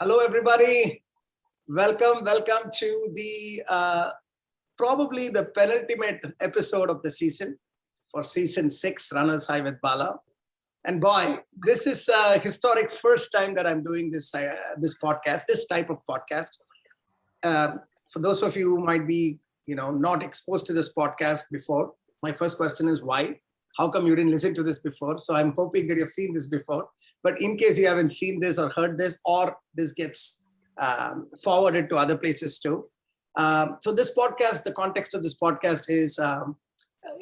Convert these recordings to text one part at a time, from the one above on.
Hello, everybody. Welcome to the probably the penultimate episode of the season for season 6, Runners High with Bala. And boy, this is a historic first time that I'm doing this podcast, this type of podcast. For those of you who might be, not exposed to this podcast before, my first question is why? How come you didn't listen to this before? So I'm hoping that you've seen this before. But in case you haven't seen this or heard this, or this gets forwarded to other places too. So this podcast, the context of this podcast is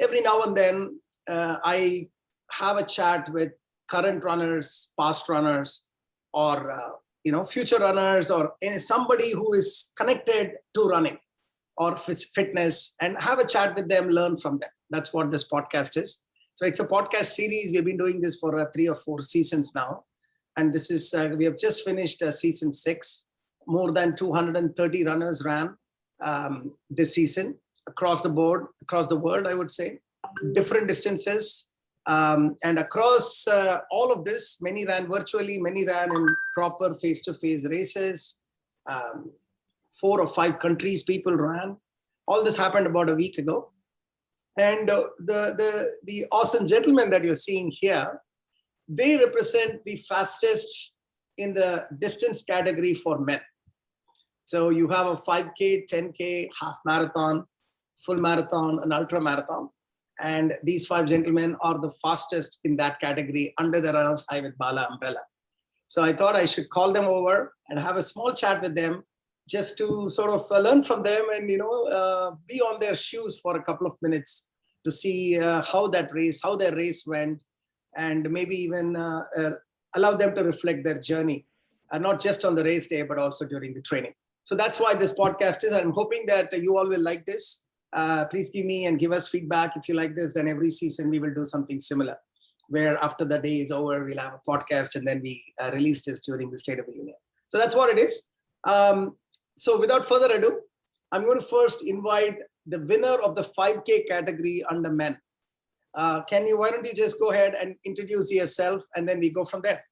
every now and then I have a chat with current runners, past runners, or future runners, or somebody who is connected to running or fitness, and have a chat with them, learn from them. That's what this podcast is. So it's a podcast series. We've been doing this for 3 or 4 seasons now. And this is, we have just finished season 6. More than 230 runners ran this season across the board, across the world, I would say, different distances. And across all of this, many ran virtually, many ran in proper face-to-face races. 4 or 5 countries people ran. All this happened about a week ago. And the awesome gentlemen that you're seeing here, they represent the fastest in the distance category for men. So you have a 5K, 10K, half marathon, full marathon, and ultra marathon. And these 5 gentlemen are the fastest in that category under the Runners High with Bala umbrella. So I thought I should call them over and have a small chat with them, just to sort of learn from them and, be on their shoes for a couple of minutes to see how their race went, and maybe even allow them to reflect their journey, not just on the race day, but also during the training. So that's why this podcast is. I'm hoping that you all will like this. Please give us feedback. If you like this, then every season we will do something similar, where after the day is over, we'll have a podcast and then we release this during the State of the Union. So that's what it is. So without further ado, I'm going to first invite the winner of the 5K category under men. Why don't you just go ahead and introduce yourself, and then we go from there.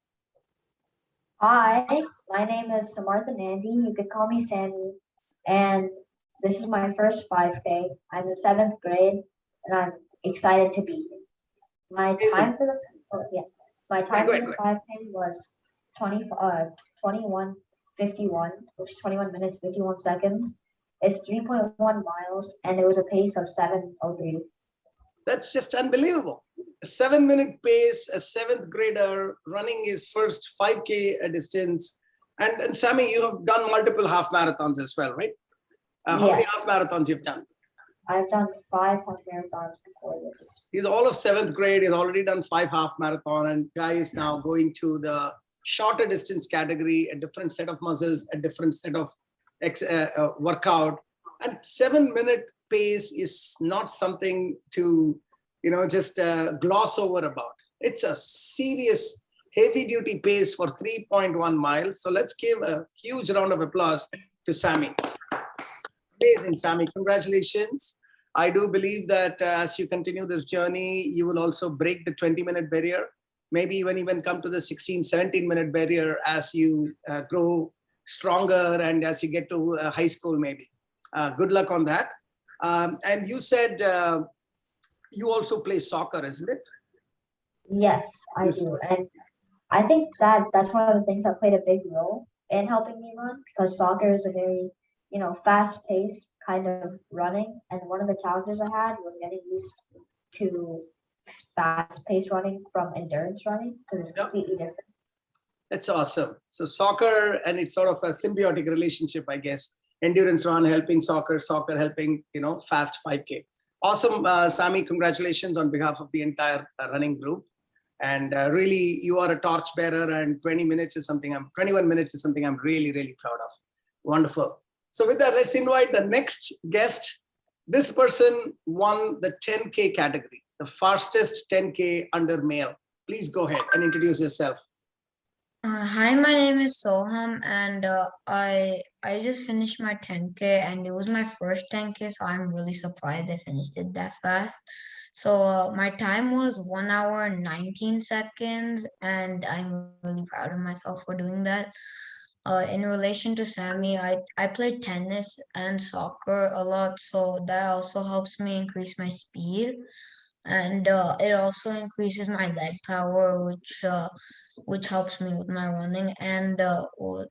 Hi, my name is Samartha Nandi. You could call me Sammy. And this is my first 5K. I'm in 7th grade, and I'm excited to be here. My time for the 5K was 21:51, which is 21 minutes 51 seconds. It's 3.1 miles, and it was a pace of 7:03. That's just unbelievable. A 7-minute pace, a 7th grader running his first 5K distance. And Sammy, you have done multiple half marathons as well, right? How many half marathons you've done? I've done 5 half marathons before this. He's all of 7th grade. He's already done 5 half marathon, and guy is now going to the shorter distance category, a different set of muscles, a different set of workout. And 7-minute pace is not something to, just gloss over about. It's a serious, heavy-duty pace for 3.1 miles. So let's give a huge round of applause to Sammy. Amazing, Sammy. Congratulations. I do believe that as you continue this journey, you will also break the 20-minute barrier, maybe even come to the 16, 17-minute barrier as you grow stronger and as you get to high school, maybe. Good luck on that. And you said you also play soccer, isn't it? Yes, I do. And I think that's one of the things that played a big role in helping me run, because soccer is a very, fast-paced kind of running. And one of the challenges I had was getting used to fast-paced running from endurance running, because it's completely different. That's awesome. So soccer, and it's sort of a symbiotic relationship, I guess. Endurance run helping soccer helping, fast 5K. Awesome, Sammy, congratulations on behalf of the entire running group. And really, you are a torchbearer, and 21 minutes is something I'm really, really proud of. Wonderful. So with that, let's invite the next guest. This person won the 10K category, the fastest 10K under male. Please go ahead and introduce yourself. Hi, my name is Soham, and I just finished my 10K, and it was my first 10K, so I'm really surprised I finished it that fast. So my time was 1 hour and 19 seconds, and I'm really proud of myself for doing that. in relation to Sammy, I play tennis and soccer a lot, so that also helps me increase my speed, and it also increases my leg power, which helps me with my running. And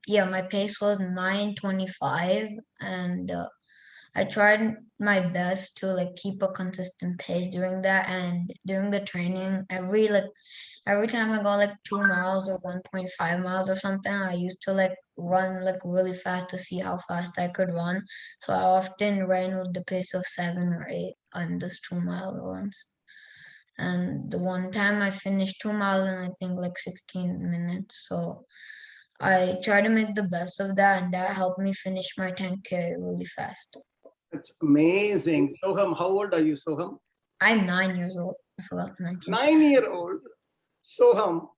yeah, my pace was 9:25, and I tried my best to like keep a consistent pace during that, and during the training, every time I got like 2 miles or 1.5 miles or something, I used to like run like really fast to see how fast I could run. So I often ran with the pace of 7 or 8 on those 2 mile runs. And the one time I finished 2 miles in I think like 16 minutes. So I try to make the best of that, and that helped me finish my 10K really fast. It's amazing. Soham, how old are you, Soham? I'm 9 years old. I forgot to mention. 9-year-old Soham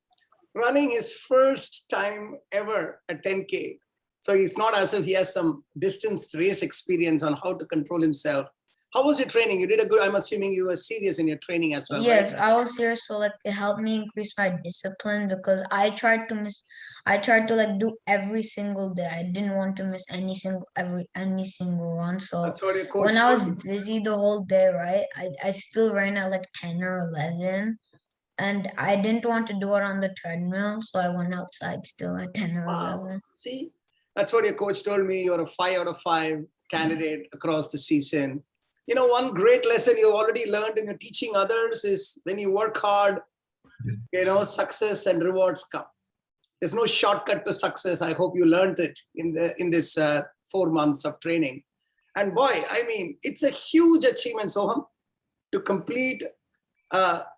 running his first time ever at 10K. So it's not as if he has some distance race experience on how to control himself. How was your training? You did a good, I'm assuming you were serious in your training as well, Yes, right? I was serious. So like it helped me increase my discipline because I tried to like do every single day. I didn't want to miss any single one. So That's what your when coach I told was you. busy the whole day, right, I still ran at like 10 or 11, and I didn't want to do it on the treadmill, so I went outside still at 10 or Wow. 11. See, that's what your coach told me. You're a 5 out of 5 candidate across the season. You know, one great lesson you've already learned in your teaching others is when you work hard, you know, success and rewards come. There's no shortcut to success. I hope you learned it in this 4 months of training. And boy, I mean, it's a huge achievement, Soham, to complete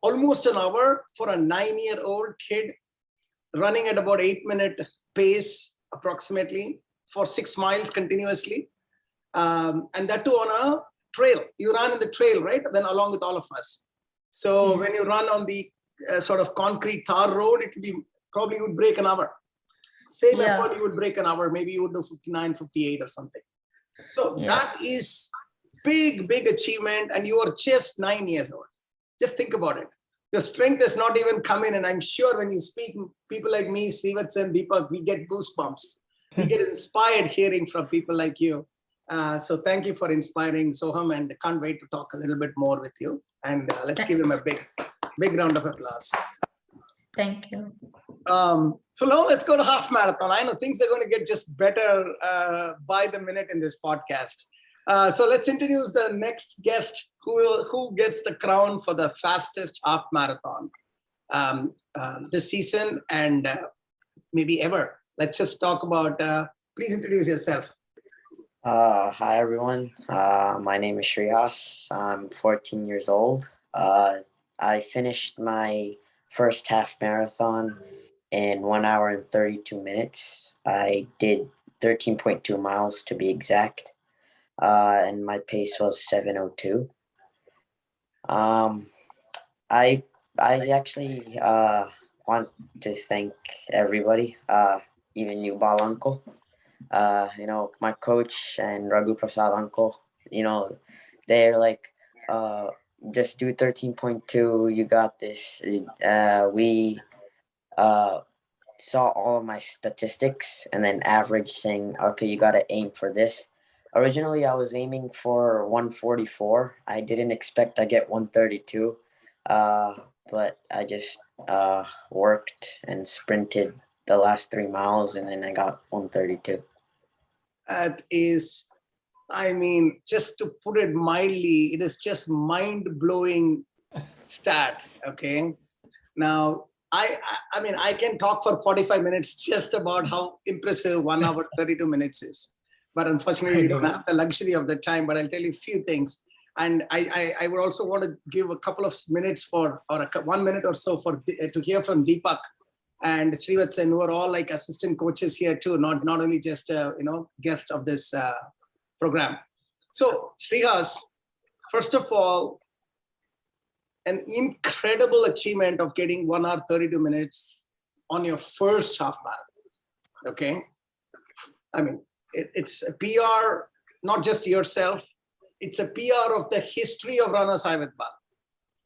almost an hour for a 9-year-old kid running at about 8-minute pace approximately for 6 miles continuously. And that too on a trail. You run in the trail, right? Then along with all of us. So when you run on the sort of concrete tar road, it would be probably would break an hour. Same effort, you would break an hour. Maybe you would do 59, 58 or something. So that is big achievement. And you are just 9 years old. Just think about it. Your strength has not even come in. And I'm sure when you speak, people like me, Srivatsan and Deepak, we get goosebumps. We get inspired hearing from people like you. So thank you for inspiring Soham, and can't wait to talk a little bit more with you. And let's give him a big round of applause. Thank you. So now let's go to half marathon. I know things are going to get just better by the minute in this podcast. So let's introduce the next guest who gets the crown for the fastest half marathon this season and maybe ever. Let's just talk about, please introduce yourself. Hi everyone. My name is Shrihas. I'm 14 years old. I finished my first half marathon in 1 hour and 32 minutes. I did 13.2 miles to be exact, and my pace was 7:02. I actually want to thank everybody, even you, Bal Uncle. You know, my coach and Raghu Prasad Uncle, you know, they're like, just do 13.2, you got this. We saw all of my statistics and then average saying, okay, you got to aim for this. Originally, I was aiming for 144. I didn't expect I get 132, but I just worked and sprinted the last 3 miles, and then I got 132. That is, I mean, just to put it mildly, it is just mind-blowing stat, okay? Now, I mean, I can talk for 45 minutes just about how impressive 1 hour 32 minutes is. But unfortunately, we don't have the luxury of the time, but I'll tell you a few things. And I would also want to give a couple of minutes or 1 minute or so to hear from Deepak and Srivatsan, who are all like assistant coaches here too, not only just guests of this program. So Srihas, first of all, an incredible achievement of getting 1 hour 32 minutes on your first half marathon. Okay, I mean it's a PR, not just yourself. It's a PR of the history of Runners High with Bal,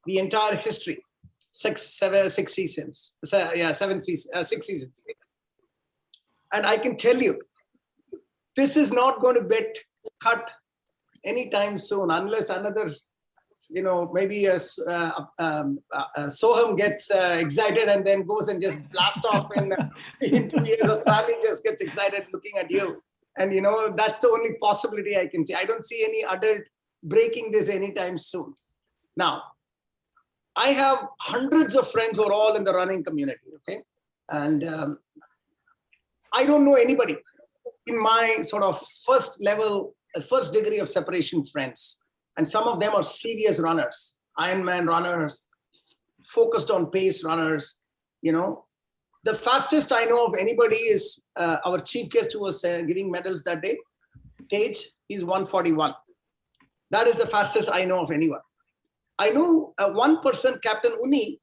the entire history. 6 seasons. 6 seasons. And I can tell you, this is not going to get cut anytime soon, unless another, maybe Soham gets excited and then goes and just blast off in 2 years, or Sally just gets excited looking at you. And, that's the only possibility I can see. I don't see any adult breaking this anytime soon. Now, I have hundreds of friends who are all in the running community, okay? And I don't know anybody in my sort of first degree of separation friends. And some of them are serious runners, Ironman runners, focused on pace runners. The fastest I know of anybody is our chief guest who was giving medals that day, Tej. He's 141. That is the fastest I know of anyone. I know one person, Captain Uni,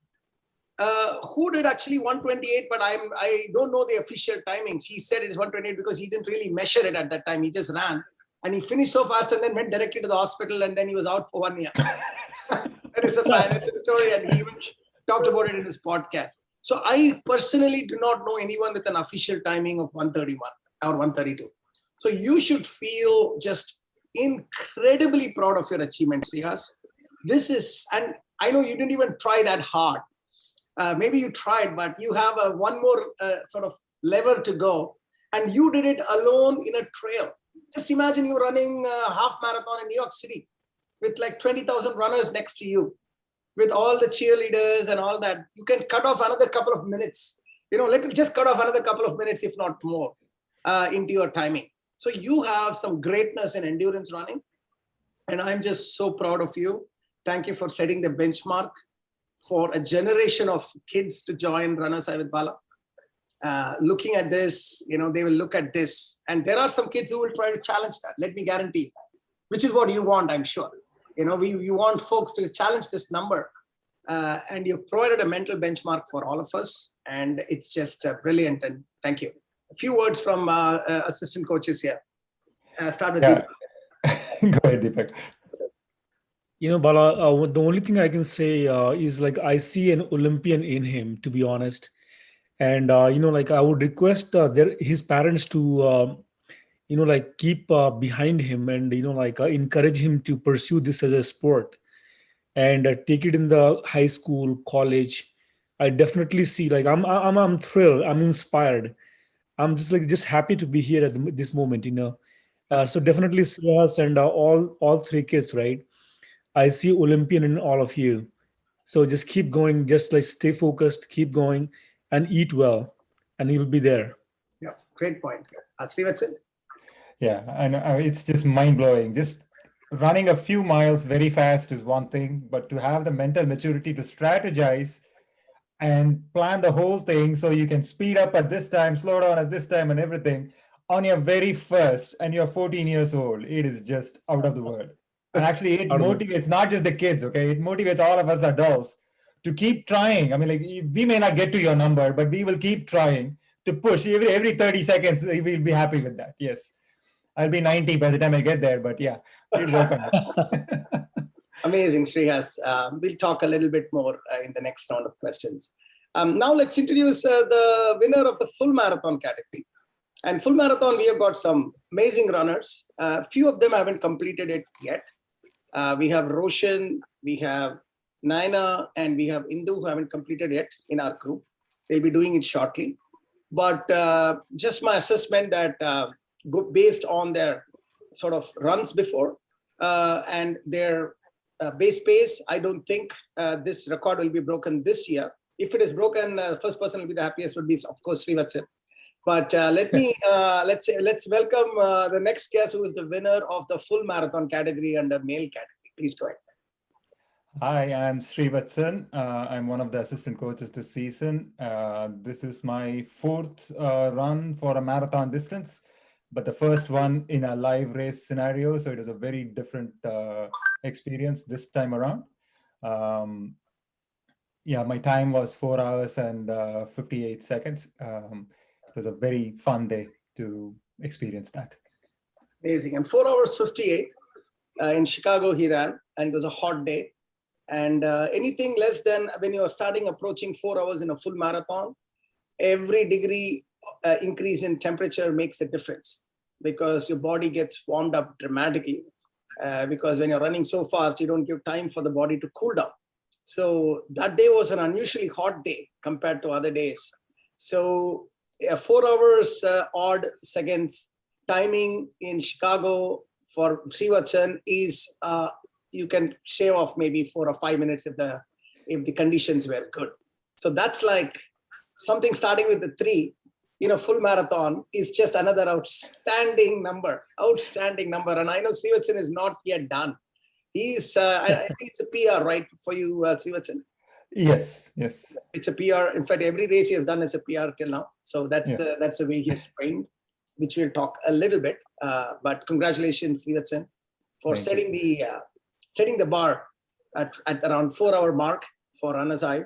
who did actually 128, but I don't know the official timings. He said it's 128 because he didn't really measure it at that time. He just ran. And he finished so fast and then went directly to the hospital, and then he was out for 1 year. That is it's a story, and he even talked about it in his podcast. So I personally do not know anyone with an official timing of 131 or 132. So you should feel just incredibly proud of your achievements, Rihas. This is, and I know you didn't even try that hard. Maybe you tried, but you have one more sort of lever to go, and you did it alone in a trail. Just imagine you running a half marathon in New York City with like 20,000 runners next to you, with all the cheerleaders and all that. You can cut off another couple of minutes. Just cut off another couple of minutes, if not more, into your timing. So you have some greatness in endurance running, and I'm just so proud of you. Thank you for setting the benchmark for a generation of kids to join Runners High with Bala. Looking at this, they will look at this, and there are some kids who will try to challenge that. Let me guarantee you that, which is what you want, I'm sure. We want folks to challenge this number, and you provided a mental benchmark for all of us, and it's just brilliant. And thank you. A few words from assistant coaches here. Start with Deepak. Go ahead, Deepak. Bala, the only thing I can say is like I see an Olympian in him, to be honest. And, I would request his parents to, keep behind him and, encourage him to pursue this as a sport and take it in the high school, college. I definitely see, I'm thrilled. I'm inspired. I'm just happy to be here at this moment, So definitely see us and all three kids, right? I see Olympian in all of you. So just keep going, just stay focused, keep going and eat well, and you'll be there. Yeah, great point. Srivatsan? Yeah, and it's just mind-blowing. Just running a few miles very fast is one thing, but to have the mental maturity to strategize and plan the whole thing so you can speed up at this time, slow down at this time and everything on your very first, and you're 14 years old, it is just out of the world. And actually it motivates not just the kids, okay? It motivates all of us adults to keep trying. I mean, we may not get to your number, but we will keep trying to push. Every 30 seconds, we'll be happy with that. Yes. I'll be 90 by the time I get there, but yeah, we'll work on it. Amazing, Srihas. We'll talk a little bit more in the next round of questions. Now let's introduce the winner of the full marathon category. And full marathon, we have got some amazing runners. Few of them haven't completed it yet. We have Roshan, we have Naina, and we have Indu who haven't completed yet in our group. They'll be doing it shortly. But just my assessment that based on their sort of runs before and their base pace, I don't think this record will be broken this year. If it is broken, the first person will be the happiest would be, of course, Srivatsan. But let's welcome the next guest, who is the winner of the full marathon category under male category. Please go ahead. Hi, I'm Srivatsan. I'm one of the assistant coaches this season. This is my fourth run for a marathon distance, but the first one in a live race scenario. So it is a very different experience this time around. Yeah, my time was 4 hours and 58 seconds. It was a very fun day to experience that. Amazing. And 4 hours 58 in Chicago he ran, and it was a hot day. And anything less than, when you're approaching 4 hours in a full marathon, every degree increase in temperature makes a difference because your body gets warmed up dramatically. Because when you're running so fast, you don't give time for the body to cool down. So that day was an unusually hot day compared to other days. So 4 hours odd seconds timing in Chicago for Srivatsan is you can shave off maybe 4 or 5 minutes if the conditions were good. So that's like something starting with the 3 in a full marathon is just another outstanding number. And I know Srivatsan is not yet done. He's, I think it's a PR, right, for you, Srivatsan? Yes. It's a PR. In fact, every race he has done is a PR till now. So that's the way he has trained, which we'll talk a little bit. But congratulations, Srivatsan, for setting the bar at around 4 hour mark for runners high.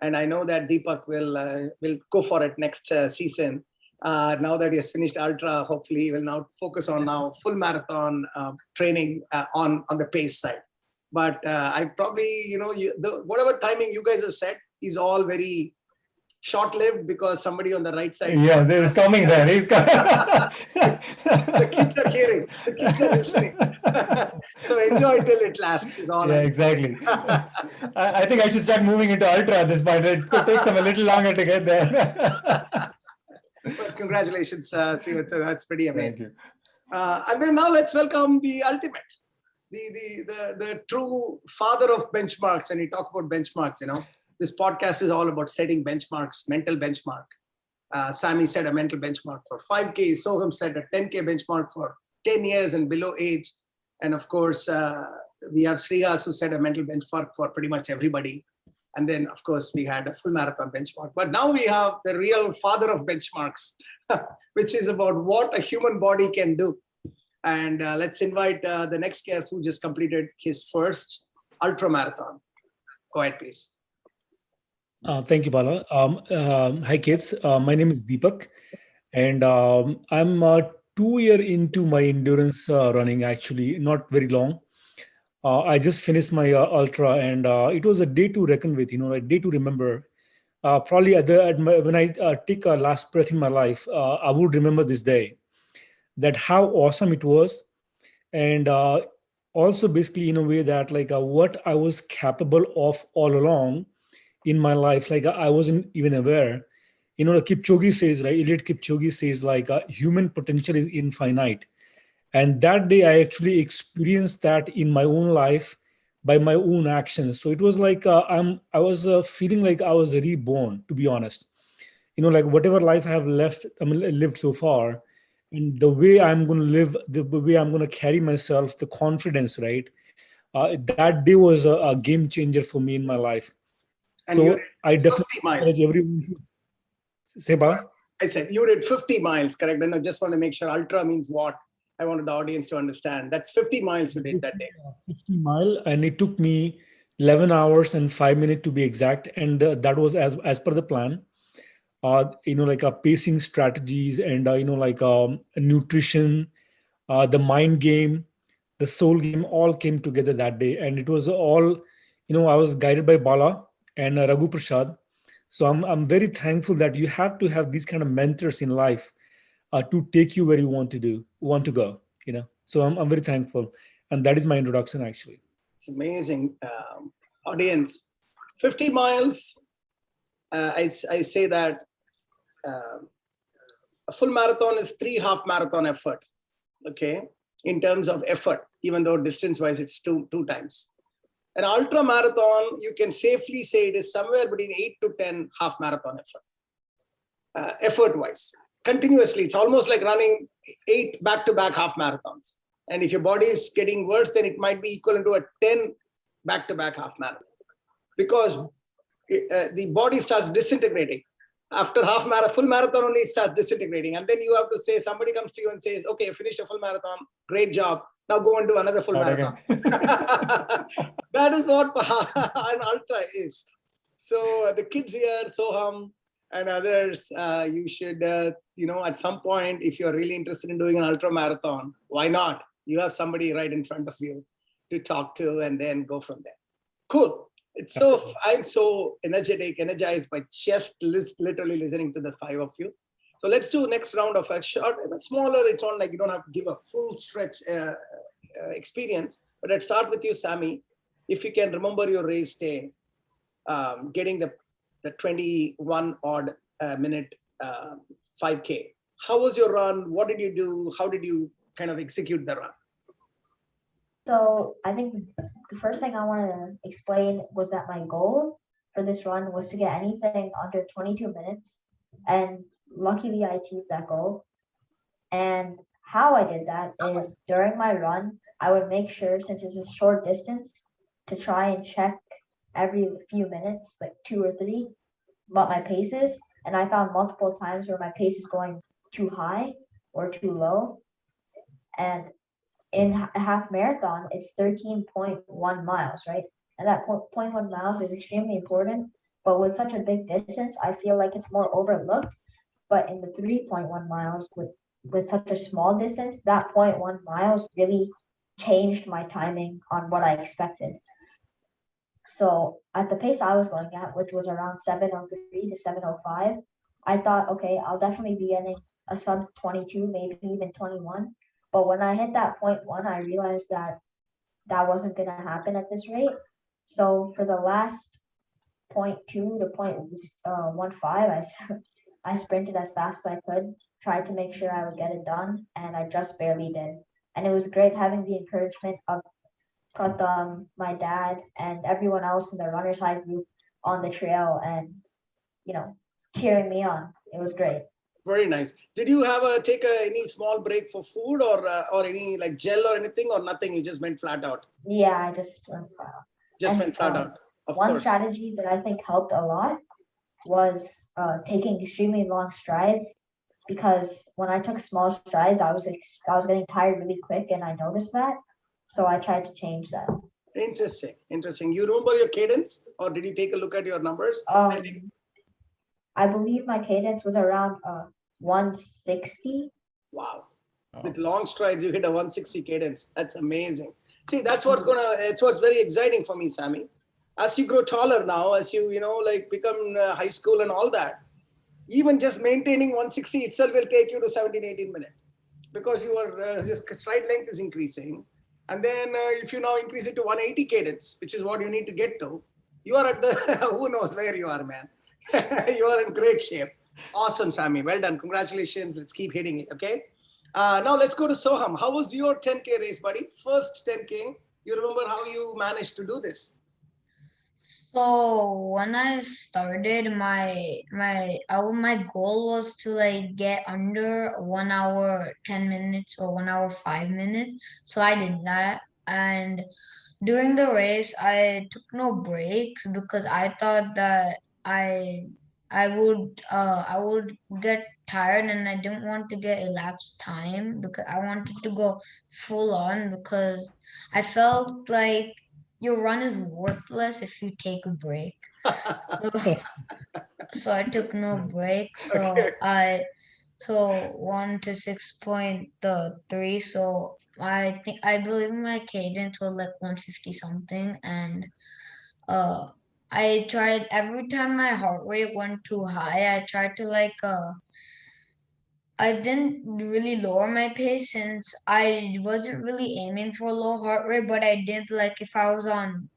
And I know that Deepak will go for it next season. Now that he has finished ultra, hopefully he will now focus on full marathon training on the pace side. But I probably, whatever timing you guys have set is all very short-lived because somebody on the right side. Yeah, he's coming there. He's coming. The kids are hearing. The kids are listening. So enjoy till it lasts. Is all. Yeah, exactly. I think I should start moving into ultra at this point. It takes them a little longer to get there. But congratulations, Srivatsan. That's pretty amazing. Thank you. And then now let's welcome the ultimate, the true father of benchmarks. When we talk about benchmarks, this podcast is all about setting benchmarks, mental benchmark. Sammy set a mental benchmark for 5K. Soham set a 10K benchmark for 10 years and below age. And of course, we have Srihas who set a mental benchmark for pretty much everybody. And then, of course, we had a full marathon benchmark. But now we have the real father of benchmarks, which is about what a human body can do. And let's invite the next guest who just completed his first ultra marathon. Go ahead, please. Thank you, Bala. Hi, kids. My name is Deepak, and I'm 2 years into my endurance running, actually, not very long. I just finished my ultra, and it was a day to reckon with, a day to remember. Probably when I take a last breath in my life, I would remember this day, that how awesome it was. And also basically in a way that what I was capable of all along in my life, I wasn't even aware. Kipchoge says, right? Eliud Kipchoge says human potential is infinite. And that day I actually experienced that in my own life by my own actions. So it was I was feeling like I was reborn, to be honest. Whatever life I have lived so far, and the way I'm going to live, the way I'm going to carry myself, the confidence, right? That day was a game changer for me in my life. And so I definitely 50 miles. Everyone. Say, Bala? I said you did 50 miles, correct? And I just want to make sure ultra means what. I wanted the audience to understand. That's 50 miles you did that day. 50 miles, and it took me 11 hours and 5 minutes to be exact. And that was as per the plan. Pacing strategies and, nutrition, the mind game, the soul game all came together that day. And it was all, I was guided by Bala and Raghu Prasad. So I'm very thankful that you have to have these kind of mentors in life to take you where you want to go, So I'm very thankful. And that is my introduction, actually. It's amazing. Audience, 50 miles, I say that a full marathon is 3 half marathon effort, okay, in terms of effort, even though distance-wise it's two times. An ultra marathon, you can safely say it is somewhere between 8 to 10 half marathon effort, effort-wise. Continuously, it's almost like running 8 back-to-back half marathons. And if your body is getting worse, then it might be equivalent to a 10 back-to-back half marathon, because the body starts disintegrating. After full marathon only, it starts disintegrating. And then you have to say, somebody comes to you and says, okay, finish a full marathon, great job. Now go and do another full marathon. That is what an ultra is. So the kids here, Soham and others, you should, at some point, if you're really interested in doing an ultra marathon, why not? You have somebody right in front of you to talk to and then go from there. Cool. I'm so energized by just literally listening to the 5 of you. So let's do next round of a short, smaller. It's not like you don't have to give a full stretch experience. But let's start with you, Sammy. If you can remember your race day, getting the 21 odd minute 5K. How was your run? What did you do? How did you kind of execute the run? So I think the first thing I wanted to explain was that my goal for this run was to get anything under 22 minutes. And luckily I achieved that goal. And how I did that is during my run, I would make sure, since it's a short distance, to try and check every few minutes, like 2 or 3, what my pace is. And I found multiple times where my pace is going too high or too low. And in a half marathon, it's 13.1 miles, right? And that 0.1 miles is extremely important. But with such a big distance, I feel like it's more overlooked. But in the 3.1 miles, with such a small distance, that 0.1 miles really changed my timing on what I expected. So at the pace I was going at, which was around 7:03 to 7:05, I thought, okay, I'll definitely be getting a sub 22, maybe even 21. But when I hit that 0.1, I realized that that wasn't going to happen at this rate. So for the last 0.2 to 0.15, I sprinted as fast as I could, tried to make sure I would get it done, and I just barely did. And it was great having the encouragement of Pratham, my dad, and everyone else in the Runners High group on the trail and, cheering me on. It was great. Very nice. Did you have any small break for food or any like gel or anything or nothing? You just went flat out. Yeah, I just went flat out. Just And, went flat out. Of one course. strategy that I think helped a lot was taking extremely long strides, because when I took small strides, I was getting tired really quick, and I noticed that. So I tried to change that. Interesting. You remember your cadence, or did you take a look at your numbers? I believe my cadence was around 160. Wow. With long strides, you hit a 160 cadence. That's amazing. See, it's what's very exciting for me, Sammy. As you grow taller now, as you become high school and all that, even just maintaining 160 itself will take you to 17, 18 minutes, because your stride length is increasing. And then if you now increase it to 180 cadence, which is what you need to get to, you are at the, who knows where you are, man. You are in great shape. Awesome, Sammy. Well done. Congratulations. Let's keep hitting it, okay? Now let's go to Soham. How was your 10K race, buddy? First 10K. You remember how you managed to do this? So when I started, my goal was to like get under 1 hour 10 minutes or 1 hour 5 minutes. So I did that, and during the race I took no breaks because I thought that I would get tired, and I didn't want to get elapsed time because I wanted to go full on, because I felt like your run is worthless if you take a break. So I took no break. So Okay. so 1 to 6.3. So I believe my cadence was like 150 something, and I tried every time my heart rate went too high. I tried to I didn't really lower my pace since I wasn't really aiming for a low heart rate, but I did like if I was on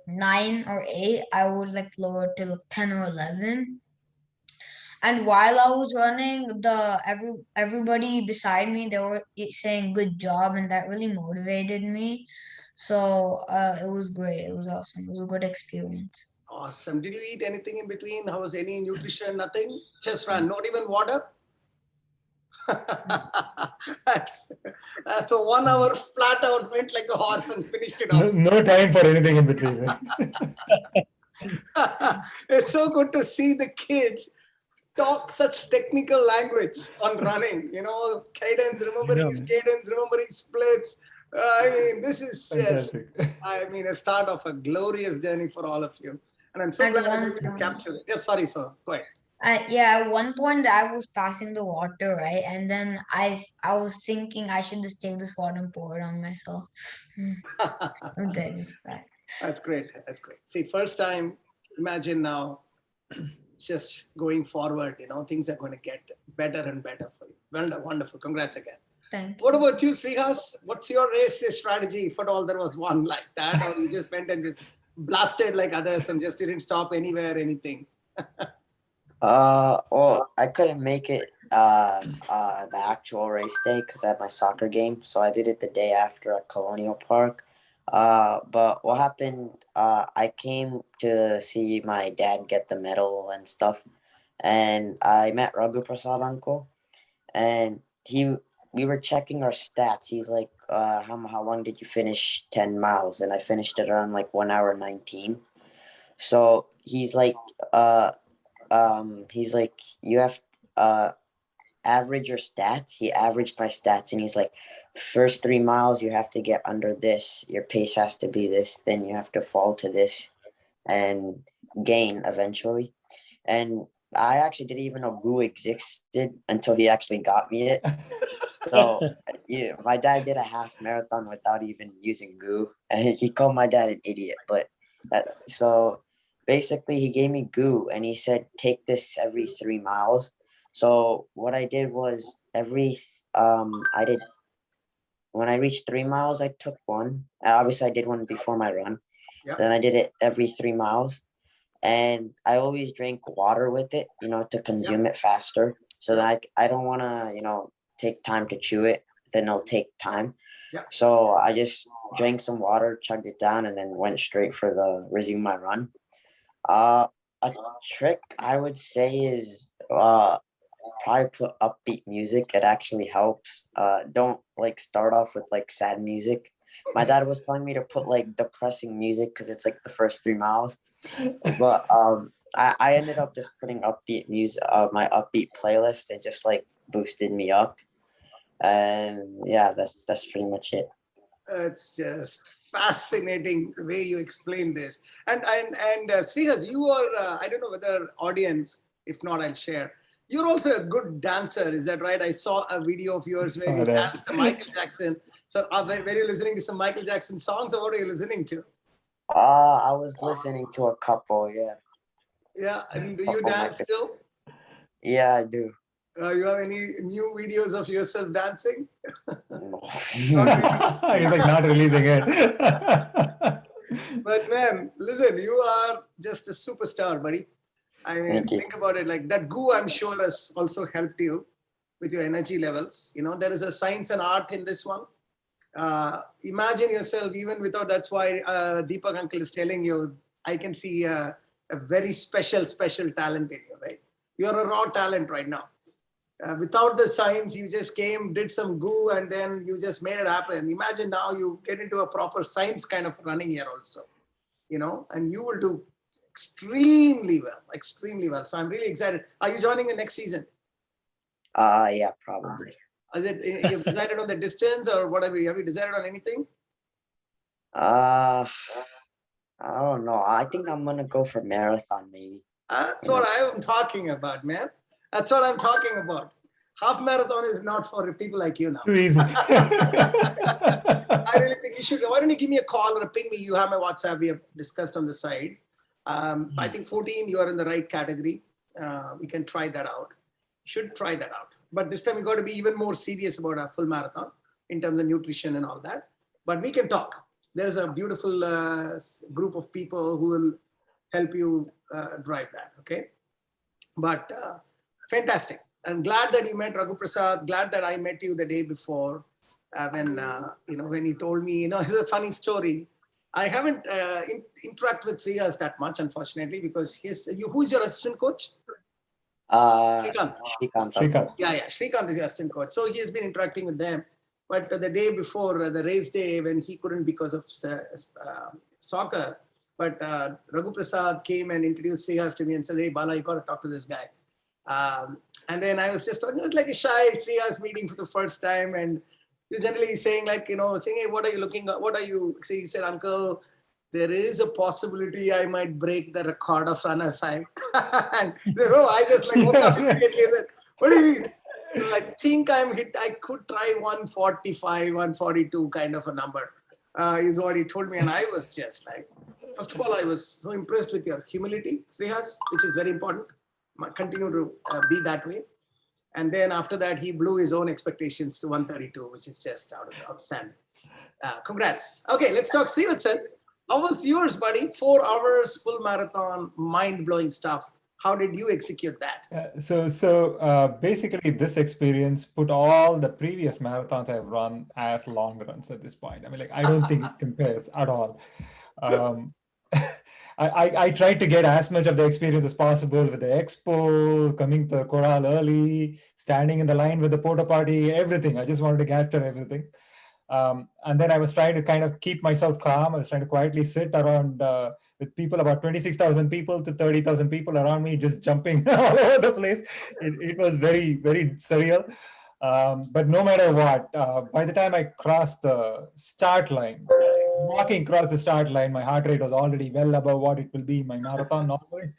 9 or 8, I would like lower it to like 10 or 11. And while I was running, everybody beside me, they were saying good job, and that really motivated me. So it was great. It was awesome. It was a good experience. Awesome. Did you eat anything in between? How was any nutrition? Nothing? Just ran, not even water? that's so 1 hour flat out, went like a horse and finished it off. No time for anything in between. It's so good to see the kids talk such technical language on running, cadence, remembering his cadence, remembering splits. This is just, a start of a glorious journey for all of you. And I'm so At glad I'm one able to point, capture it. Yeah, sorry, sir. Go ahead. at one point I was passing the water, right? And then I was thinking I should just take this water and pour it on myself. That is bad. That's great. See, first time, imagine now, just going forward, things are going to get better and better for you. Well done, wonderful. Congrats again. Thank What you. about you, Srihas? What's your race day strategy? If at all there was one like that, or you just went and just blasted like others and just didn't stop anywhere, anything? Well, I couldn't make it the actual race day because I had my soccer game, so I did it the day after at Colonial Park. But what happened? I came to see my dad get the medal and stuff, and I met Raghu Prasad uncle, and we were checking our stats. He's like, how long did you finish 10 miles? And I finished it around like 1 hour 19. So he's like, you have average your stats. He averaged my stats, and he's like, first 3 miles you have to get under this, your pace has to be this, then you have to fall to this and gain eventually. And I actually didn't even know goo existed until he actually got me it. So yeah, my dad did a half marathon without even using goo, and he called my dad an idiot. But so basically, he gave me goo, and he said, "Take this every 3 miles." So what I did was I did when I reached 3 miles, I took one. Obviously, I did one before my run. Yep. Then I did it every 3 miles, and I always drank water with it, to consume it faster. So that I don't want to, take time to chew it. Then it'll take time. Yeah. So I just drank some water, chugged it down, and then went straight for resume my run. A trick I would say is probably put upbeat music. It actually helps. Don't like start off with like sad music. My dad was telling me to put like depressing music because it's like the first 3 miles. But I ended up just putting upbeat music, my upbeat playlist, and just like boosted me up. And yeah, that's pretty much it. It's just fascinating the way you explain this. And Srihas, you are, I don't know whether audience, if not, I'll share. You're also a good dancer, is that right? I saw a video of yours where you danced the Michael Jackson. So were you listening to some Michael Jackson songs, or what are you listening to? I was listening to a couple, yeah. Yeah, and do you dance still? Yeah, I do. You have any new videos of yourself dancing? No. He's like not releasing it. But man, listen, you are just a superstar, buddy. I mean, Thank you. think about it, like that goo, I'm sure, has also helped you with your energy levels. There is a science and art in this one. Imagine yourself, even without, that's why Deepak uncle is telling you, I can see a very special talent in you, right? You're a raw talent right now. Without the science, you just came, did some goo, and then you just made it happen. Imagine now you get into a proper science kind of running here also, and you will do extremely well. So I'm really excited. Are you joining the next season? Yeah, probably. Is it, you've decided on the distance or whatever? Have you decided on anything? I don't know. I think I'm gonna go for marathon maybe. That's what I'm talking about, man. That's what I'm talking about. Half marathon is not for people like you now. Too easy. I really think you should. Why don't you give me a call or a ping me? You have my WhatsApp. We have discussed on the side. I think 14, you are in the right category. We can try that out. Should try that out. But this time we got to be even more serious about a full marathon in terms of nutrition and all that. But we can talk. There's a beautiful group of people who will help you drive that. Okay. But fantastic. I'm glad that you met Raghu Prasad. Glad that I met you the day before when he told me, it's a funny story. I haven't interacted with Srihas that much, unfortunately, because who's your assistant coach? Shrikant. Yeah. Shrikant is your assistant coach. So he has been interacting with them. But the day before, the race day, when he couldn't because of soccer, but Raghu Prasad came and introduced Srihas to me and said, "Hey, Bala, you got to talk to this guy." And then I was just talking, it was like a shy Srihas meeting for the first time. And you're generally saying hey, what are you looking at? What are you? So he said, "Uncle, there is a possibility I might break the record of runners high." And I just woke up immediately and said, "What do you mean?" I think I could try 145, 142 kind of a number, is what he told me. And I was just first of all, I was so impressed with your humility, Srihas, which is very important. Continue to be that way. And then after that, he blew his own expectations to 132, which is just outstanding. Congrats. Okay, let's talk Srivatsan. How was yours, buddy? 4 hours, full marathon, mind-blowing stuff. How did you execute that? So basically, this experience put all the previous marathons I've run as long runs at this point. I mean, like, I don't think it compares at all. Um, I tried to get as much of the experience as possible with the expo, coming to the corral early, standing in the line with the porta potty, everything. I just wanted to capture everything. And then I was trying to kind of keep myself calm. I was trying to quietly sit around with people, about 26,000 people to 30,000 people around me, just jumping all over the place. It was very, very surreal. But no matter what, by the time I crossed the start line, walking across the start line, my heart rate was already well above what it will be in my marathon normally.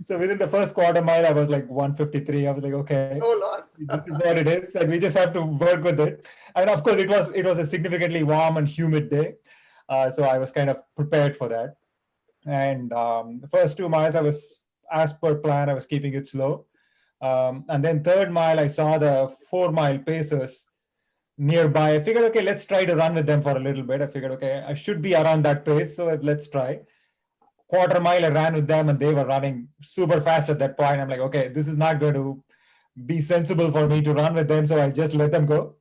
So within the first quarter mile, I was like 153. I was like, okay, Oh, Lord. this is what it is, and we just have to work with it. And of course, it was a significantly warm and humid day, so I was kind of prepared for that. And the first 2 miles, I was, as per plan, I was keeping it slow. And then third mile, I saw the 4-mile pacers nearby. I figured, okay, let's try to run with them for a little bit. I figured, okay, I should be around that pace, so let's try. Quarter mile, I ran with them, and they were running super fast at that point. I'm like, okay, this is not going to be sensible for me to run with them, so I just let them go.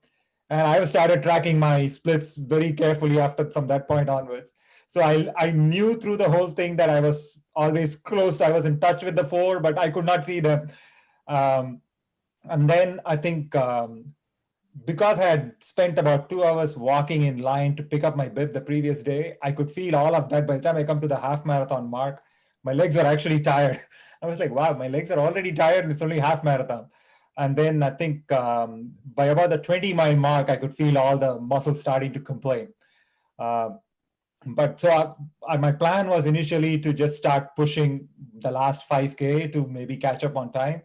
And I started tracking my splits very carefully from that point onwards. So I knew through the whole thing that I was always close. I was in touch with the 4, but I could not see them. And then I think because I had spent about 2 hours walking in line to pick up my bib the previous day, I could feel all of that. By the time I come to the half marathon mark, my legs are actually tired. I was like, wow, my legs are already tired, and it's only half marathon. And then I think by about the 20-mile mark, I could feel all the muscles starting to complain. But so my plan was initially to just start pushing the last 5K to maybe catch up on time.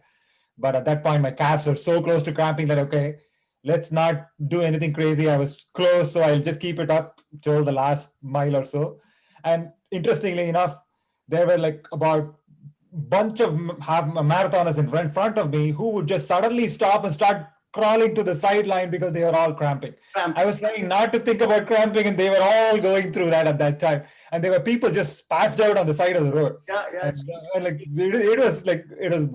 But at that point, my calves were so close to cramping that, okay, let's not do anything crazy. I was close, so I'll just keep it up till the last mile or so. And interestingly enough, there were like about bunch of marathoners in front of me who would just suddenly stop and start crawling to the sideline because they were all cramping. I was trying not to think about cramping, and they were all going through that at that time. And there were people just passed out on the side of the road. Yeah. And like it was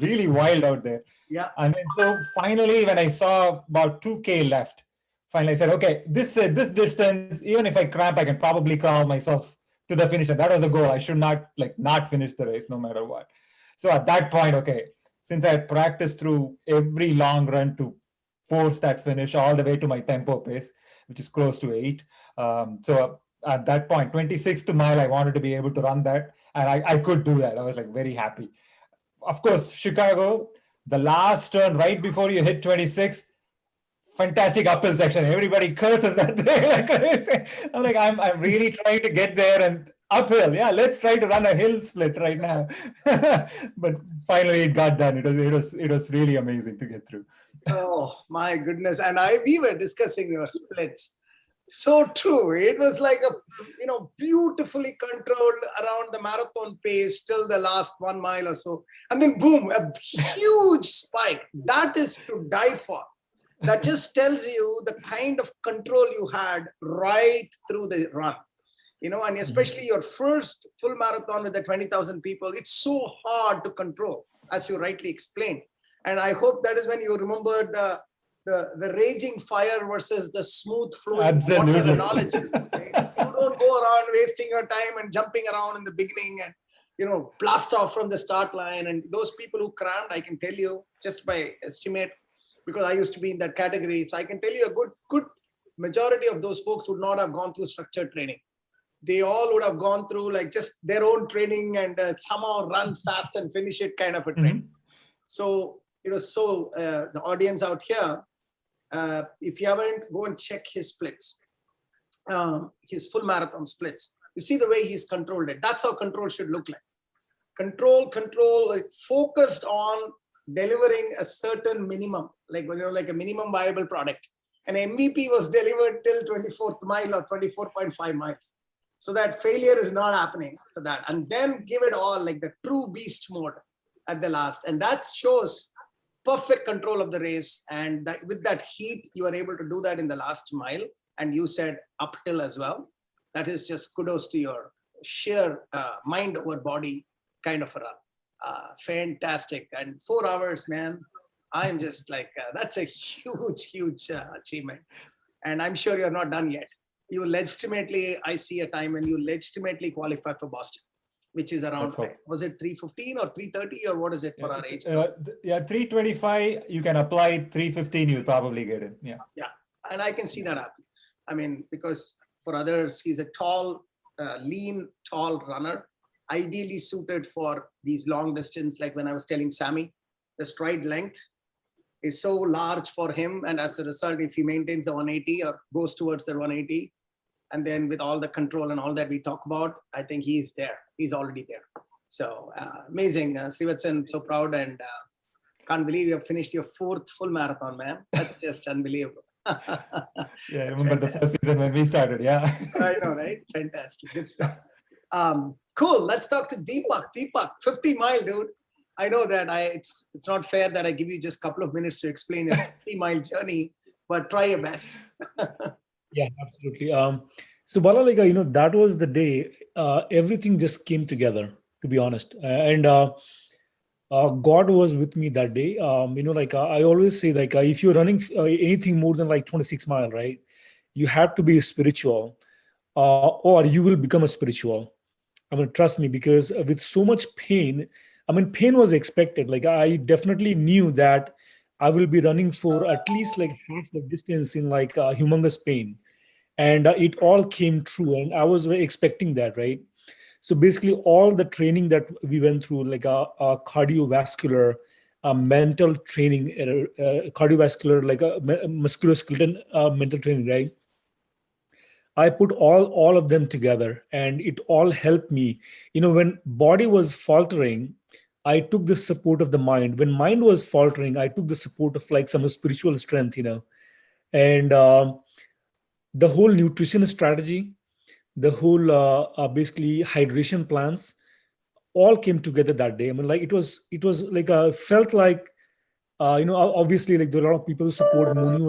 really wild out there. Yeah. And then so finally, when I saw about 2K left, finally I said, okay, this distance, even if I cramp, I can probably crawl myself to the finish. And that was the goal. I should not finish the race no matter what. So at that point, okay, since I had practiced through every long run to force that finish all the way to my tempo pace, which is close to 8. So at that point, 26th mile, I wanted to be able to run that, and I could do that. I was like very happy. Of course, Chicago, the last turn right before you hit 26, fantastic uphill section. Everybody curses that day. I'm like, I'm really trying to get there and uphill. Yeah, let's try to run a hill split right now. But finally, it got done. It was really amazing to get through. Oh my goodness! And we were discussing your splits. So true. It was like a beautifully controlled around the marathon pace till the last 1 mile or so, and then boom, a huge spike. That is to die for. That just tells you the kind of control you had right through the run. And especially your first full marathon with the 20,000 people, it's so hard to control, as you rightly explained. And I hope that is when you remembered the raging fire versus the smooth flowing water analogy. Right? You don't go around wasting your time and jumping around in the beginning and blast off from the start line. And those people who crammed, I can tell you just by estimate, because I used to be in that category, so I can tell you a good majority of those folks would not have gone through structured training. They all would have gone through like just their own training and somehow run fast and finish it kind of a training. So the audience out here, if you haven't, go and check his splits, his full marathon splits. You see the way he's controlled it. That's how control should look like. Control, like focused on delivering a certain minimum, like a minimum viable product. An MVP was delivered till 24th mile or 24.5 miles. So that failure is not happening after that. And then give it all like the true beast mode at the last. And that shows perfect control of the race. And with that heat, you were able to do that in the last mile. And you said uphill as well. That is just kudos to your sheer mind over body kind of a run. Fantastic. And 4 hours, man. I'm just like, that's a huge achievement. And I'm sure you're not done yet. You legitimately, I see a time when you legitimately qualify for Boston, which is around, was it 3:15 or 3:30 or what is it for our age? Yeah, 3:25, you can apply, 3:15, you'll probably get it. Yeah. Yeah, and I can see that happen. I mean, because for others, he's a tall, lean, tall runner, ideally suited for these long distance. Like when I was telling Sammy, the stride length is so large for him. And as a result, if he maintains the 180 or goes towards the 180, and then with all the control and all that we talk about, I think he's there. He's already there. So amazing. Srivatsan, so proud and can't believe you have finished your 4th full marathon, man. That's just unbelievable. Yeah, I remember the first season when we started. Yeah. I know, right? Fantastic. Good stuff. Cool. Let's talk to Deepak. Deepak, 50-mile, dude. I know that it's not fair that I give you just a couple of minutes to explain a 50-mile journey, but try your best. Yeah, absolutely. So Bala, like, that was the day everything just came together, to be honest. And God was with me that day. I always say, like, if you're running anything more than like 26 mile, right, you have to be spiritual or you will become a spiritual. I mean, trust me, because with so much pain, I mean, pain was expected. Like, I definitely knew that I will be running for at least like half the distance in like humongous pain. And it all came true. And I was expecting that, right? So basically, all the training that we went through, like cardiovascular, mental training, cardiovascular, like musculoskeletal mental training, right? I put all of them together, and it all helped me. When body was faltering, I took the support of the mind. When mind was faltering, I took the support of like some spiritual strength, and the whole nutrition strategy, the whole basically hydration plans, all came together that day. I mean, like it was like felt like obviously, like there are a lot of people who support. Mooney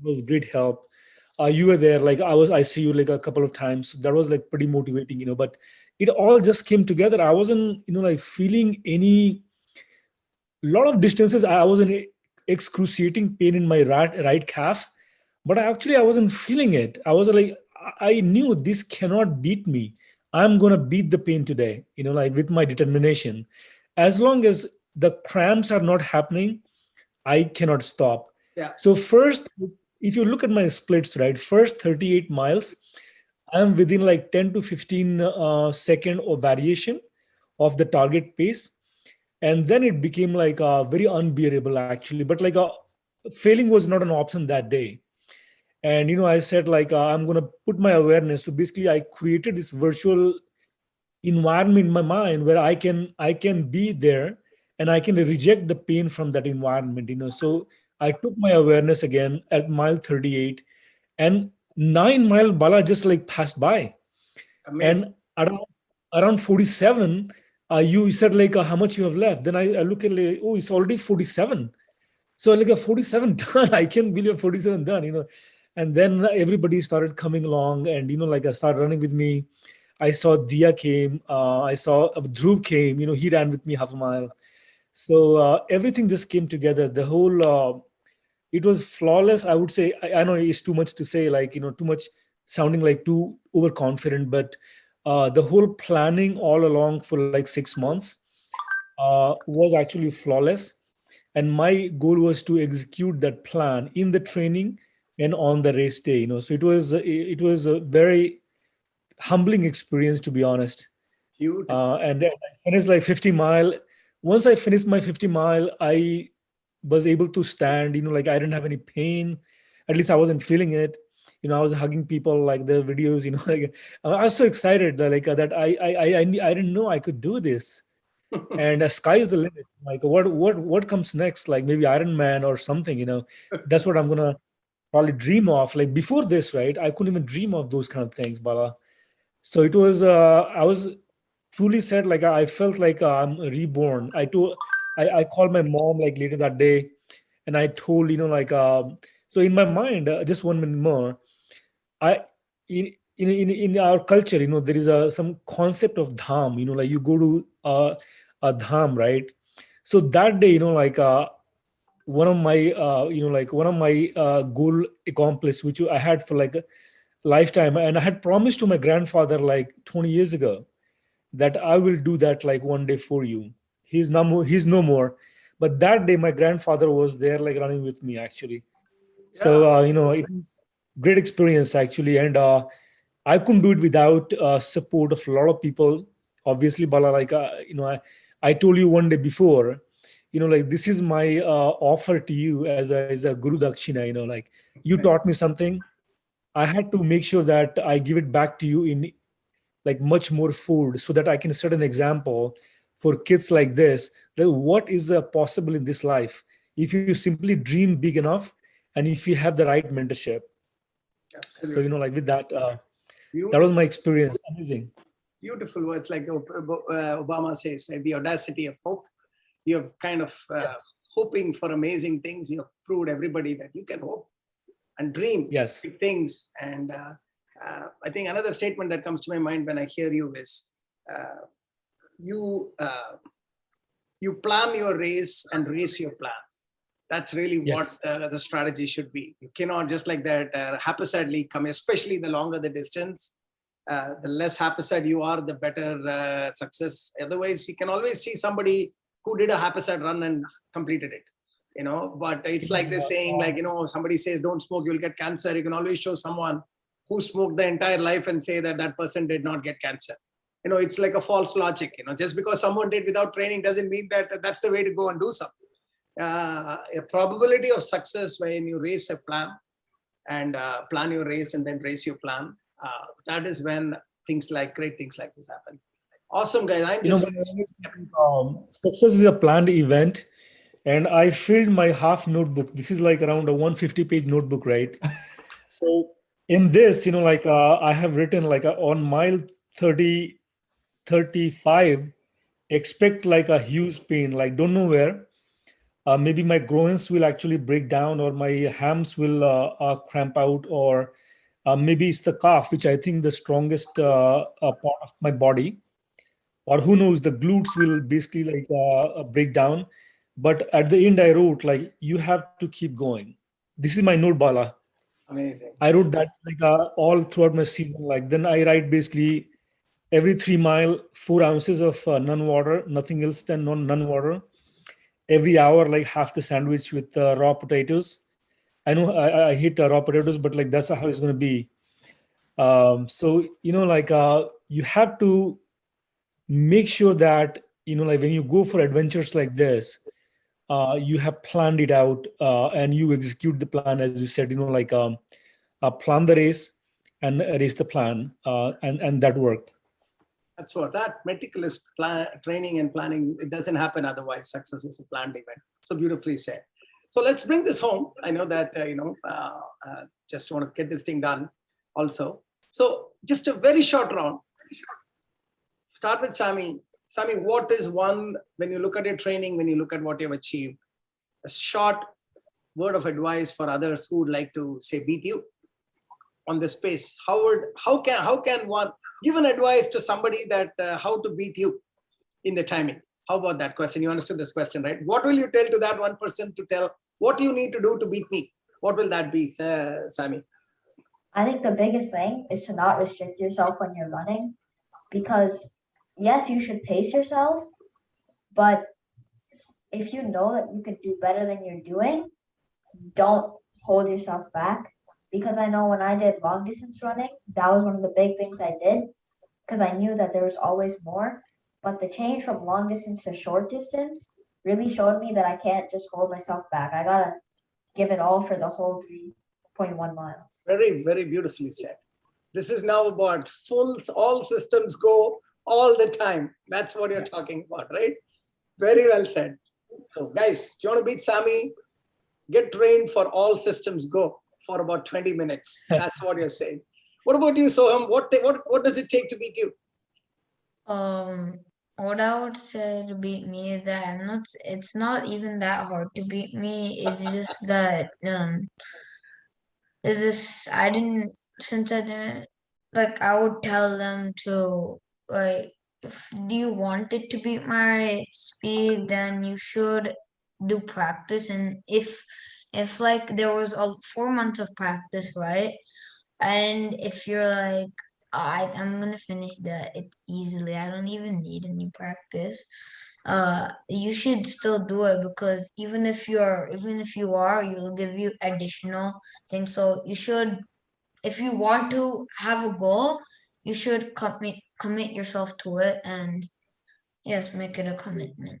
was great help. You were there, like I see you like a couple of times. That was like pretty motivating, but it all just came together. I wasn't like feeling any lot of distances. I was in excruciating pain in my right calf, but I wasn't feeling it. I was like, I knew this cannot beat me. I'm gonna beat the pain today, like with my determination. As long as the cramps are not happening, I cannot stop. Yeah. So first, if you look at my splits, right, first 38 miles, I'm within like 10 to 15 second of variation of the target pace. And then it became like very unbearable actually. But like failing was not an option that day. And, I said like, I'm going to put my awareness. So basically I created this virtual environment in my mind where I can be there and I can reject the pain from that environment, So I took my awareness again at mile 38 and 9 mile Bala just like passed by. Amazing. And around 47, you said like how much you have left. Then I look at like, oh, it's already 47. So like a 47 done. I can't believe 47 done, And then everybody started coming along and, like I started running with me. I saw Dia came, I saw Dhruv came, he ran with me half a mile. So everything just came together. The whole, it was flawless. I would say, I know it's too much to say, like, too much sounding like too overconfident, but the whole planning all along for like 6 months was actually flawless. And my goal was to execute that plan in the training and on the race day, So it was a very humbling experience, to be honest. Beautiful. And then I finished like 50 mile. Once I finished my 50 mile, I was able to stand, like I didn't have any pain. At least I wasn't feeling it. I was hugging people, like the videos, like I was so excited that I didn't know I could do this. And the sky's the limit. Like what comes next? Like maybe Iron Man or something, That's what I'm gonna probably dream of. Like before this, right? I couldn't even dream of those kind of things, Bala. So it was I was truly said, like I felt like I'm reborn. I called my mom like later that day, and I told, so in my mind, just 1 minute more, I in our culture, there is some concept of dham, like you go to a dham, right? So that day, one of my goal accomplished, which I had for like a lifetime, and I had promised to my grandfather like 20 years ago that I will do that like one day for you. He's no more, but that day my grandfather was there like running with me actually. So Yeah. it was great experience actually, and I couldn't do it without support of a lot of people. Obviously, Bala, like I told you one day before, like this is my offer to you as a Guru Dakshina. Like you taught me something. I had to make sure that I give it back to you in like much more food, so that I can set an example for kids like this, that what is possible in this life if you simply dream big enough and if you have the right mentorship. So Absolutely. like with that, that was Beautiful. my experience. Amazing. Beautiful words, like Obama says, right? The audacity of hope. You're kind of hoping for amazing things. You've proved everybody that you can hope and dream Yes. big things. And I think another statement that comes to my mind when I hear you is you you plan your race and race your plan. That's really what Yes. the strategy should be. You cannot just like that haphazardly come, especially the longer the distance. The less haphazard you are, the better success. Otherwise, you can always see somebody who did a haphazard run and completed it. But it's like this saying, like, somebody says don't smoke, you'll get cancer. You can always show someone who smoked the entire life and say that that person did not get cancer. It's like a false logic. Just because someone did without training doesn't mean that that's the way to go and do something. A probability of success when you race a plan and plan your race and then race your plan, that is when great things like this happen. Awesome, guys. I'm just Success is a planned event, and I filled my half notebook. This is like around a 150-page notebook, right? So in this, I have written like on mile 30, 35, expect like a huge pain, like don't know where. Maybe my groins will actually break down, or my hams will cramp out, or maybe it's the calf, which I think the strongest part of my body, or who knows, the glutes will basically like break down. But at the end, I wrote like you have to keep going. This is my note, Bala. amazing. I wrote that like all throughout my season. Like then I write basically every 3 mile, 4 ounces of non-water, nothing else than non-water. Every hour, like half the sandwich with raw potatoes. I know I hate raw potatoes, but like that's how it's going to be. So you have to make sure that like when you go for adventures like this, you have planned it out, and you execute the plan as you said. Plan the race and race the plan, and that worked. That's what that meticulous training and planning, it doesn't happen otherwise. Success is a planned event. So beautifully said. So let's bring this home. I know that just want to get this thing done also. So just a very short round. Start with Sami. Sami, what is one, when you look at your training, when you look at what you've achieved, a short word of advice for others who would like to say beat you on the space? How can one give an advice to somebody that how to beat you in the timing? How about that question? You understood this question, right? What will you tell to that one person to tell what you need to do to beat me? What will that be, Sami? I think the biggest thing is to not restrict yourself when you're running, because yes, you should pace yourself, but if you know that you could do better than you're doing, don't hold yourself back. Because I know when I did long distance running, that was one of the big things I did, because I knew that there was always more. But the change from long distance to short distance really showed me that I can't just hold myself back. I gotta give it all for the whole 3.1 miles. Very, very beautifully said. This is now about all systems go all the time. That's what you're talking about, right? Very well said. So guys, do you want to beat Sami? Get trained for all systems go for about 20 minutes. That's what you're saying. What about you, Soham? What does it take to beat you? what I would say to beat me is that it's not even that hard to beat me. It's just that I didn't since I didn't like I would tell them to like if do you want it to beat my speed, then you should do practice. And if like there was a 4 months of practice, right? And if you're like, I'm gonna finish it easily, I don't even need any practice. You should still do it because even if you are, you'll give you additional things. So you should, if you want to have a goal, you should commit yourself to it and yes, make it a commitment.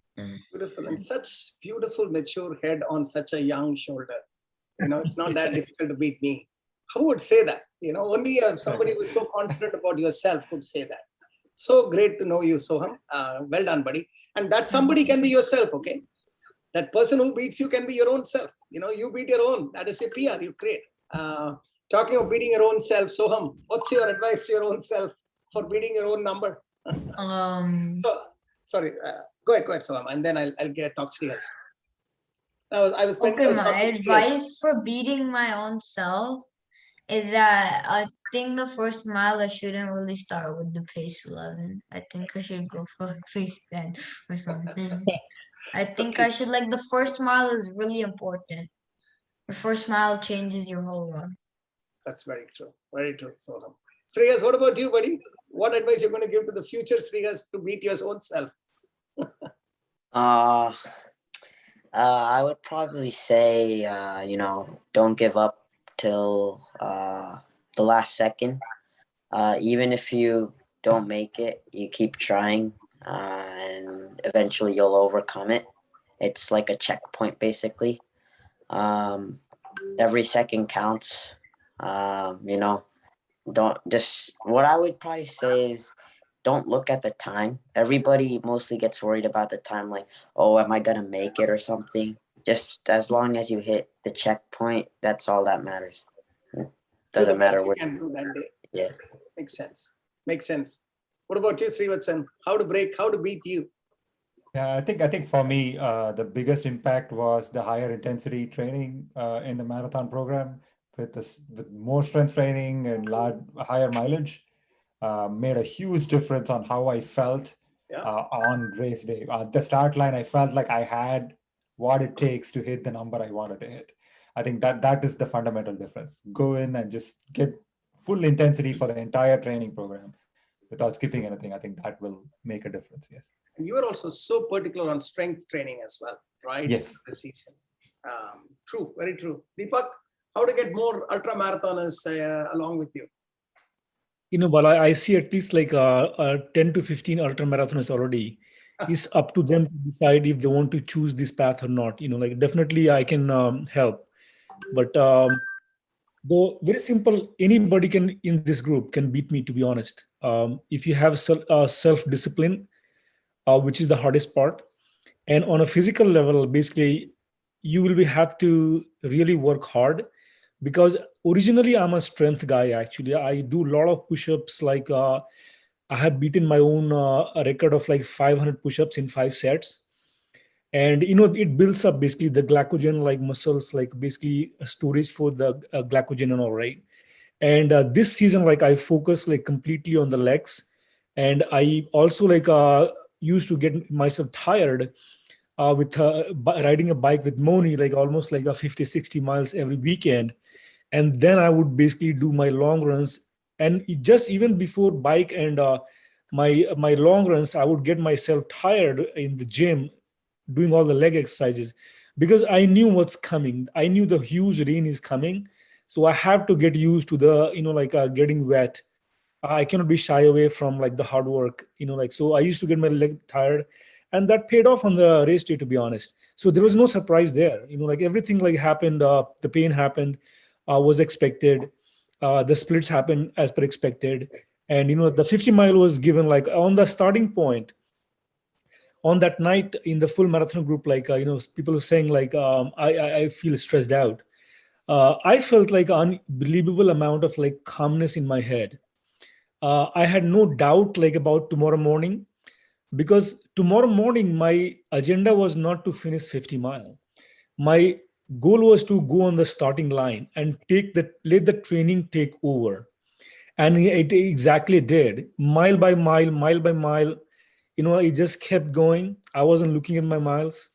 Beautiful, and such beautiful, mature head on such a young shoulder. It's not that difficult to beat me. Who would say that? Only somebody who's so confident about yourself would say that. So great to know you, Soham. Well done, buddy. And that somebody can be yourself, okay? That person who beats you can be your own self. You beat your own. That is a PR you create. Talking of beating your own self, Soham, what's your advice to your own self for beating your own number? Sorry, go ahead, Soham, and then I'll get talk to you. I was Okay, my advice for beating my own self is that I think the first mile I shouldn't really start with the pace 11. I think I should go for pace 10 or something. I think I should the first mile is really important. The first mile changes your whole run. That's very true. Very true, Soham. Shreyas, what about you, buddy? What advice you're going to give to the future Shreyas to beat your own self? I would probably say, don't give up till the last second. Even if you don't make it, you keep trying, and eventually you'll overcome it. It's like a checkpoint, basically. Every second counts. Don't just. What I would probably say is, don't look at the time. Everybody mostly gets worried about the time, like, oh, am I gonna make it or something? Just as long as you hit the checkpoint, that's all that matters. Doesn't matter what you can do that day. Yeah. Makes sense. What about you, Srivatsan? How to beat you? Yeah, I think for me, the biggest impact was the higher intensity training in the marathon program with more strength training and higher mileage. Made a huge difference on how I felt on race day. At the start line, I felt like I had what it takes to hit the number I wanted to hit. I think that is the fundamental difference. Go in and just get full intensity for the entire training program without skipping anything. I think that will make a difference. Yes. And you are also so particular on strength training as well, right? Yes. The season. True, very true. Deepak, how to get more ultra marathoners along with you? But I see at least 10 to 15 ultra marathoners already. It's up to them to decide if they want to choose this path or not. Definitely I can help. But though very simple, anybody can in this group can beat me, to be honest. If you have self-discipline, which is the hardest part. And on a physical level, basically, you will have to really work hard because originally I'm a strength guy. Actually, I do a lot of push-ups. I have beaten my own record of 500 push-ups in 5 sets, and it builds up basically the glycogen muscles, basically a storage for the glycogen and all, right. And this season, I focus completely on the legs, and I also used to get myself tired with riding a bike with Moni, almost a 50-60 miles every weekend. And then I would basically do my long runs. And just even before bike and my long runs, I would get myself tired in the gym doing all the leg exercises because I knew what's coming. I knew the huge rain is coming. So I have to get used to the, getting wet. I cannot be shy away from the hard work, so I used to get my leg tired, and that paid off on the race day, to be honest. So there was no surprise there, everything happened, the pain happened, was expected, the splits happened as per expected. And, the 50 mile was given on the starting point on that night in the full marathon group, people were saying I feel stressed out. I felt unbelievable amount of calmness in my head. I had no doubt about tomorrow morning, because tomorrow morning my agenda was not to finish 50 mile. My goal was to go on the starting line and let the training take over. And it exactly did, mile by mile, mile by mile. It just kept going. I wasn't looking at my miles,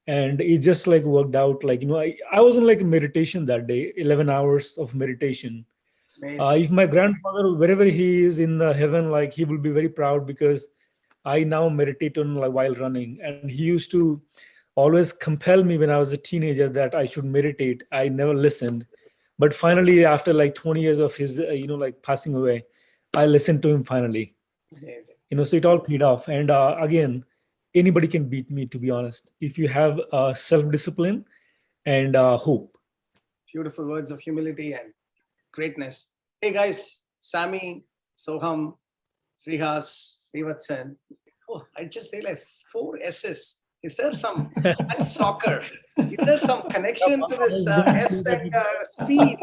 and it just like worked out. Like, I was in like meditation that day, 11 hours of meditation. Amazing. If my grandfather, wherever he is in the heaven, like he will be very proud, because I now meditate on like while running. And he used to always compel me when I was a teenager that I should meditate. I never listened, but finally, after like 20 years of his, like passing away, I listened to him finally. Amazing. So it all paid off. And again, anybody can beat me, to be honest, if you have self-discipline and hope. Beautiful words of humility and greatness. Hey guys, Sammy, Soham, Srihas, Srivatsan. Oh, I just realized 4 S's. Is there some, and soccer, is there some connection to this S and speed?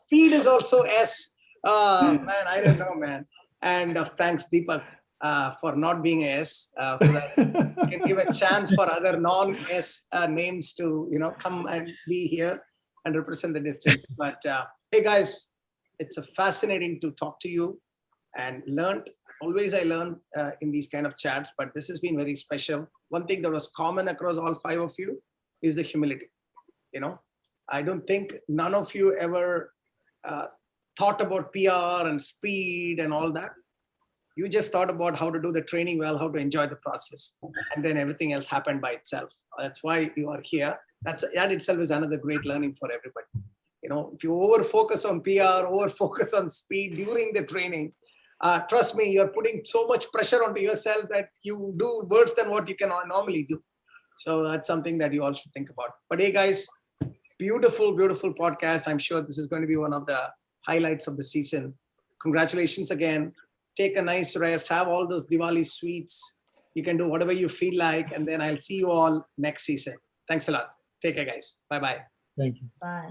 Speed is also S. Man, I don't know, man. And thanks, Deepak, for not being a S, so that we can give a chance for other non-S names to, come and be here and represent the distance. But hey, guys, it's a fascinating to talk to you and learned. Always I learn in these kind of chats, but this has been very special. One thing that was common across all 5 of you is the humility. I don't think none of you ever thought about PR and speed and all that. You just thought about how to do the training well, how to enjoy the process, and then everything else happened by itself. That's why you are here. That itself is another great learning for everybody. If you over focus on PR, over focus on speed during the training, trust me, you're putting so much pressure onto yourself that you do worse than what you can normally do. So that's something that you all should think about. But hey, guys, beautiful, beautiful podcast. I'm sure this is going to be one of the highlights of the season. Congratulations again. Take a nice rest. Have all those Diwali sweets. You can do whatever you feel like. And then I'll see you all next season. Thanks a lot. Take care, guys. Bye-bye. Thank you. Bye.